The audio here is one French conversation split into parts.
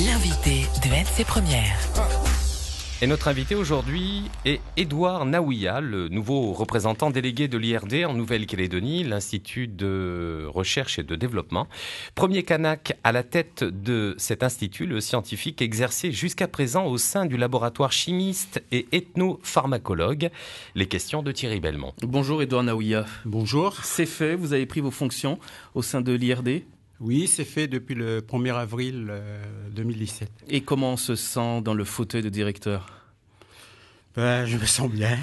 L'invité de RC Première. Et notre invité aujourd'hui est Édouard Naouia, le nouveau représentant délégué de l'IRD en Nouvelle-Calédonie, l'Institut de recherche et de développement. Premier Kanak à la tête de cet institut, le scientifique exerçait jusqu'à présent au sein du laboratoire chimiste et ethnopharmacologue. Les questions de Thierry Belmont. Bonjour Édouard Naouia. Bonjour. C'est fait, vous avez pris vos fonctions au sein de l'IRD ? Oui, c'est fait depuis le 1er avril 2017. Et comment on se sent dans le fauteuil de directeur ? Je me sens bien.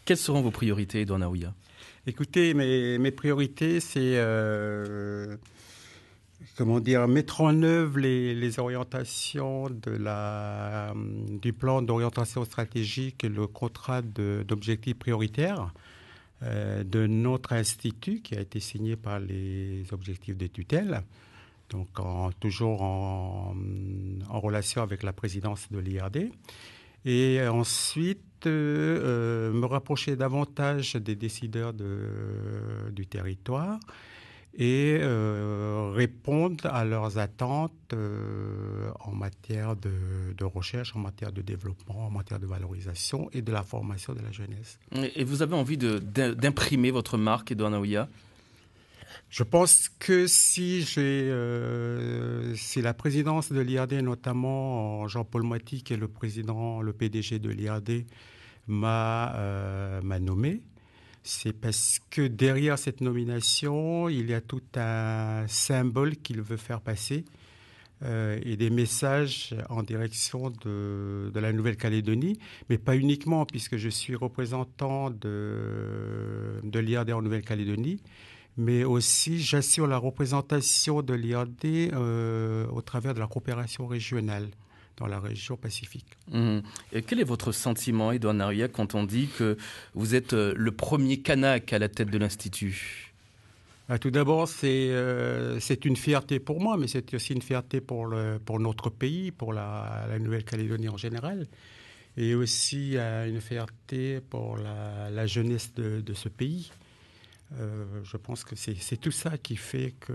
Quelles seront vos priorités, Édouard Naouia ? Écoutez, mes priorités, c'est mettre en œuvre les orientations du plan d'orientation stratégique et le contrat d'objectifs prioritaires de notre institut qui a été signé par les objectifs de tutelle, donc toujours en relation avec la présidence de l'IRD. Et ensuite, me rapprocher davantage des décideurs du territoire et répondre à leurs attentes en matière de recherche, en matière de développement, en matière de valorisation et de la formation de la jeunesse. Et vous avez envie d'imprimer votre marque, Édouard Naouia ? Je pense que si la présidence de l'IRD, notamment Jean-Paul Moiti, qui est le PDG de l'IRD, m'a nommé, c'est parce que derrière cette nomination, il y a tout un symbole qu'il veut faire passer et des messages en direction de la Nouvelle-Calédonie, mais pas uniquement, puisque je suis représentant de l'IRD en Nouvelle-Calédonie, mais aussi j'assure la représentation de l'IRD au travers de la coopération régionale dans la région Pacifique. Et quel est votre sentiment, Édouard Naouia, quand on dit que vous êtes le premier Kanak à la tête de l'Institut ? Tout d'abord, c'est une fierté pour moi, mais c'est aussi une fierté pour notre pays, pour la Nouvelle-Calédonie en général, et aussi une fierté pour la jeunesse de ce pays. Je pense que c'est tout ça qui fait que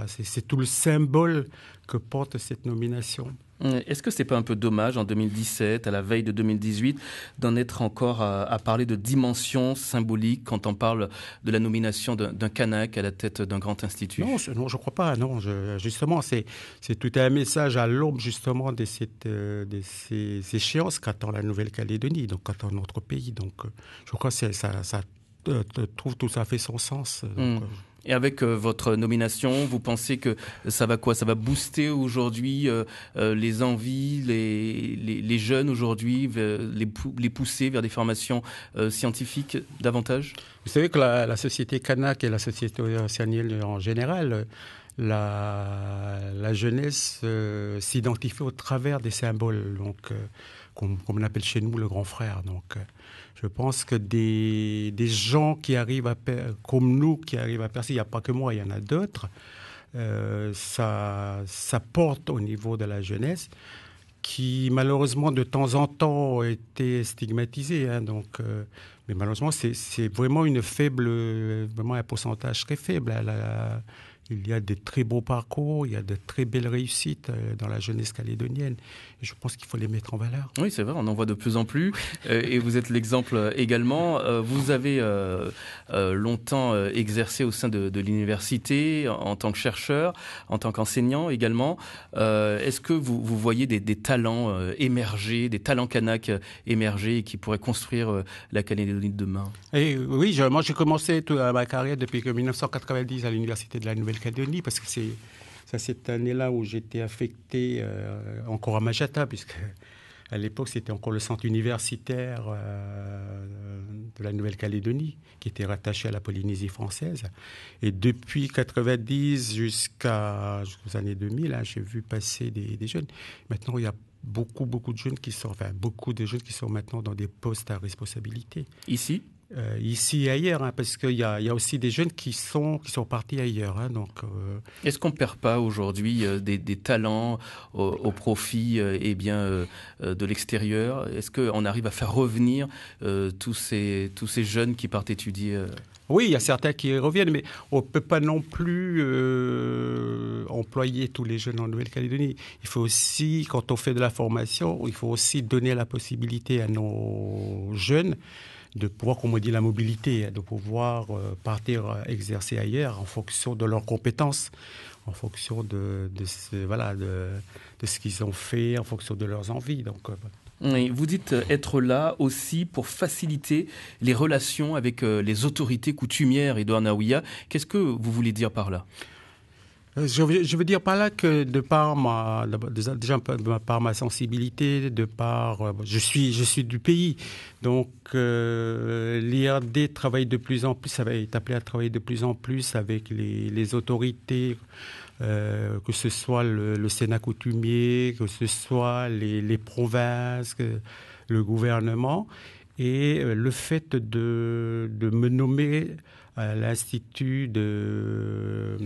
c'est tout le symbole que porte cette nomination. Est-ce que c'est pas un peu dommage en 2017, à la veille de 2018, d'en être encore à parler de dimension symbolique quand on parle de la nomination d'un Kanak à la tête d'un grand institut ? Non, je ne crois pas. Non, justement, c'est tout un message à l'aube justement de ces échéances qu'attend la Nouvelle-Calédonie, donc qu'attend notre pays. Donc, je crois que ça trouve tout à fait son sens. Et avec votre nomination, vous pensez que ça va quoi ? Ça va booster aujourd'hui les envies, les jeunes aujourd'hui, les pousser vers des formations scientifiques davantage ? Vous savez que la société Kanak et la société océanienne en général, la jeunesse s'identifie au travers des symboles, donc comme on appelle chez nous le grand frère. Donc, je pense que des gens qui arrivent comme nous, qui arrivent à percer, il n'y a pas que moi, il y en a d'autres, ça porte au niveau de la jeunesse, qui malheureusement de temps en temps ont été stigmatisés. Mais malheureusement, c'est vraiment vraiment un pourcentage très faible. Il y a de très beaux parcours, il y a de très belles réussites dans la jeunesse calédonienne. Et je pense qu'il faut les mettre en valeur. Oui, c'est vrai, on en voit de plus en plus. Et vous êtes l'exemple également. Vous avez longtemps exercé au sein de l'université en tant que chercheur, en tant qu'enseignant également. Est-ce que vous voyez des talents émerger, des talents Kanak émerger et qui pourraient construire la Calédonie de demain ? Oui, moi j'ai commencé ma carrière depuis 1990 à l'université de la Nouvelle-Calédonie, parce que c'est cette année-là où j'étais affecté encore à Majata, puisque à l'époque c'était encore le centre universitaire de la Nouvelle-Calédonie qui était rattaché à la Polynésie française. Et depuis 90 jusqu'aux années 2000, j'ai vu passer des jeunes. Maintenant, il y a beaucoup de jeunes qui sont maintenant dans des postes à responsabilité. Ici ? ici et ailleurs, hein, parce qu'il y a aussi des jeunes qui sont partis ailleurs. Hein, donc, est-ce qu'on ne perd pas aujourd'hui des talents au profit de l'extérieur? Est-ce qu'on arrive à faire revenir tous ces jeunes qui partent étudier Oui, il y a certains qui reviennent, mais on ne peut pas non plus employer tous les jeunes en Nouvelle-Calédonie. Il faut aussi, quand on fait de la formation, il faut aussi donner la possibilité à nos jeunes de pouvoir, comme on dit, la mobilité, de pouvoir partir exercer ailleurs en fonction de leurs compétences, en fonction de ce qu'ils ont fait, en fonction de leurs envies. Donc, oui, vous dites être là aussi pour faciliter les relations avec les autorités coutumières, Edouard Naouia. Qu'est-ce que vous voulez dire par là ? Je veux dire par là que de par ma sensibilité, je suis du pays, donc l'IRD travaille de plus en plus, ça va être appelé à travailler de plus en plus avec les autorités, que ce soit le Sénat coutumier, que ce soit les provinces, le gouvernement, et le fait de me nommer à l'Institut de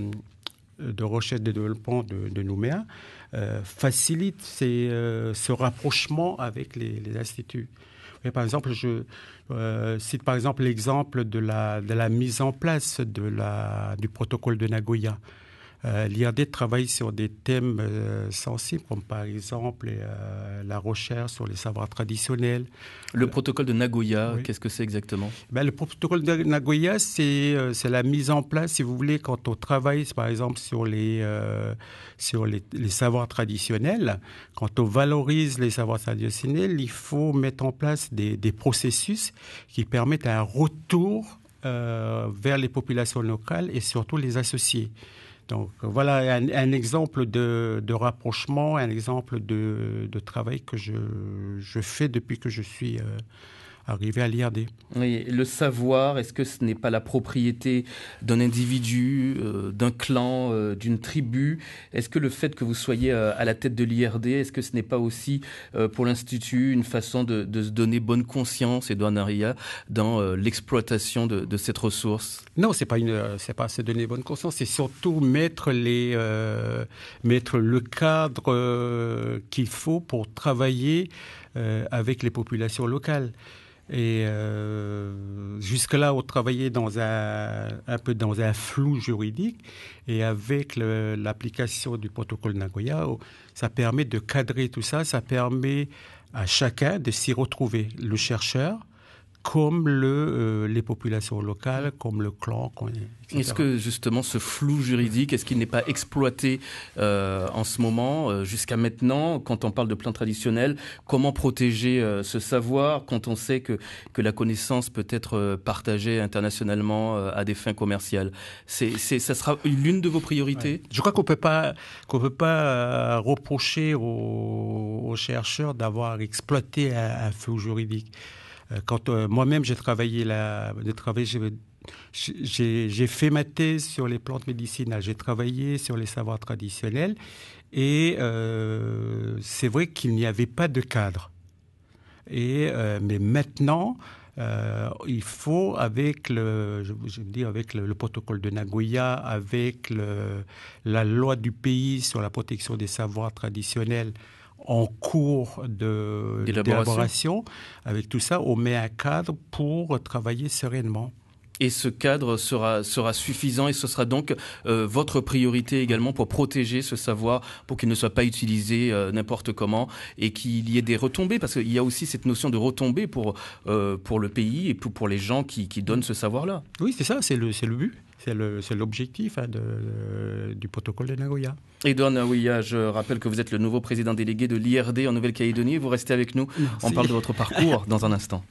recherche et de développement de Nouméa facilite ce rapprochement avec les instituts. Et par exemple, je cite par exemple l'exemple de la mise en place du protocole de Nagoya. L'IRD travaille sur des thèmes sensibles, comme par exemple la recherche sur les savoirs traditionnels. Le protocole de Nagoya, oui. Qu'est-ce que c'est exactement ? Le protocole de Nagoya, c'est la mise en place, si vous voulez, quand on travaille par exemple sur les savoirs traditionnels, quand on valorise les savoirs traditionnels, il faut mettre en place des processus qui permettent un retour vers les populations locales et surtout les associés. Donc voilà un exemple de rapprochement, un exemple de travail que je fais depuis que je suis arrivé à l'IRD. Oui, le savoir, est-ce que ce n'est pas la propriété d'un individu, d'un clan, d'une tribu ? Est-ce que le fait que vous soyez à la tête de l'IRD, est-ce que ce n'est pas aussi pour l'Institut une façon de se donner bonne conscience, Edouard Naouia, dans l'exploitation de cette ressource ? Non, c'est pas se donner bonne conscience, c'est surtout mettre le cadre qu'il faut pour travailler avec les populations locales. Et jusque-là, on travaillait un peu dans un flou juridique, et avec l'application du protocole Nagoya, ça permet de cadrer tout ça, ça permet à chacun de s'y retrouver, le chercheur, comme les populations locales, comme le clan, etc. Est-ce que justement ce flou juridique, est-ce qu'il n'est pas exploité en ce moment, jusqu'à maintenant, quand on parle de plans traditionnels? Comment protéger ce savoir quand on sait que la connaissance peut être partagée internationalement à des fins commerciales? Ça sera l'une de vos priorités? Ouais. Je crois qu'on peut pas reprocher aux chercheurs d'avoir exploité un flou juridique. Quand moi-même j'ai fait ma thèse sur les plantes médicinales, j'ai travaillé sur les savoirs traditionnels, et c'est vrai qu'il n'y avait pas de cadre. Mais maintenant, il faut, avec le protocole de Nagoya, avec la loi du pays sur la protection des savoirs traditionnels, en cours d'élaboration, avec tout ça, on met un cadre pour travailler sereinement. Et ce cadre sera suffisant, et ce sera donc votre priorité également pour protéger ce savoir, pour qu'il ne soit pas utilisé n'importe comment, et qu'il y ait des retombées, parce qu'il y a aussi cette notion de retombées pour le pays et pour les gens qui donnent ce savoir-là. Oui, c'est ça, c'est le but. C'est l'objectif du protocole de Nagoya. Edouard Naouia, je rappelle que vous êtes le nouveau président délégué de l'IRD en Nouvelle-Calédonie. Vous restez avec nous. Merci. On parle de votre parcours dans un instant.